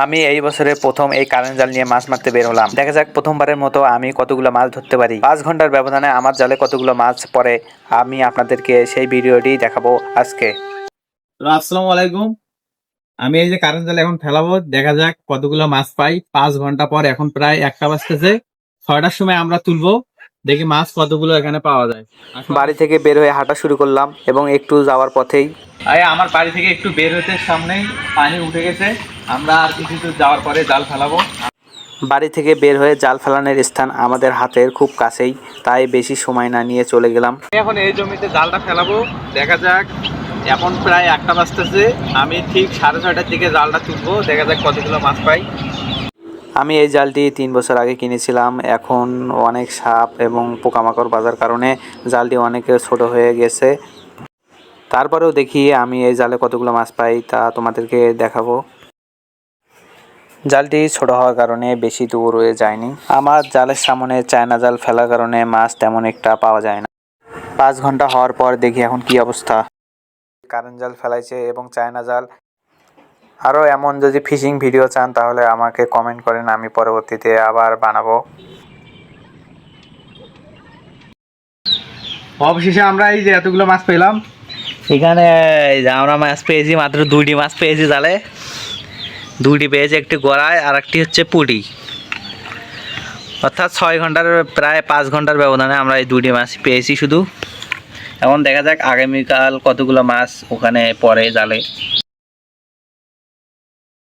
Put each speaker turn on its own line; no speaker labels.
আমি এই বছরে প্রথম এই কারেন্ট জাল নিয়ে মাছ মারতে বের হলাম। দেখা যাক প্রথমবারের মতো আমি কতগুলো মাছ ধরতে পারি। 5 ঘন্টার ব্যবধানে আমার জালে কতগুলো মাছ পড়ে আমি আপনাদেরকে সেই ভিডিওটি দেখাবো আজকে।
আসসালামু আলাইকুম। আমি এই যে কারেন্ট জাল এখন ফেলাবো, দেখা যাক কতগুলো মাছ পাই। 5 ঘন্টা পর এখন প্রায় 1টা বাজতেছে। 6টার সময় আমরা তুলবো, দেখি মাছ কতগুলো এখানে পাওয়া যায়।
বাড়ি থেকে বের হয়ে হাঁটা শুরু করলাম এবং একটু যাওয়ার পথেই
আমার বাড়ি থেকে একটু বের হতে সামনেই পানি উঠে গেছে। আমরা আর কিছু দূর যাওয়ার পরে জাল ফেলাবো।
বাড়ি থেকে বের হয়ে জাল ফেলানোর স্থান আমাদের হাতের খুব কাছেই, তাই বেশি সময় না নিয়ে চলে গেলাম।
এখন এই জমিতে জালটা ফেলাবো, দেখা যাক। এখন প্রায় 1টা বাজতেছে, আমি ঠিক 6:30টার দিকে জালটা তুলবো, দেখা যাক কতগুলো মাছ পাই।
আমি এই জালটি 3 বছর আগে কিনেছিলাম। এখন অনেক সাপ এবং পোকামাকড় বাজার কারণে জালটি অনেক ছোট হয়ে গেছে। তারপরেও দেখি আমি এই জালে কতগুলো মাছ পাই তা তোমাদেরকে দেখাবো। জালটি ছোট হওয়ার কারণে বেশি দূর হয়ে যায়নি। আমার জালের সামনে চায়না জাল ফেলার কারণে মাছ তেমন একটা পাওয়া যায় না। 5 ঘন্টা হওয়ার পর দেখি এখন কি অবস্থা। কারেন্ট জাল ফেলাইছে এবং চায়না জাল। আরও এমন যদি ফিশিং ভিডিও চান তাহলে আমাকে কমেন্ট করেন, আমি পরবর্তীতে আবার বানাবো।
অবশেষে আমরা এই যে এতগুলো মাছ পেলাম।
এখানে আমরা মাছ পেয়েছি, মাত্র 2টি মাছ পেয়েছি জালে। 2টি পেয়েছি, একটি গড়ায় আর একটি হচ্ছে পুঁটি। অর্থাৎ 6 ঘন্টার প্রায় 5 ঘন্টার ব্যবধানে আমরা এই 2টি মাছ পেয়েছি শুধু। এখন দেখা যাক আগামীকাল কতগুলো মাছ ওখানে পড়ে জালে।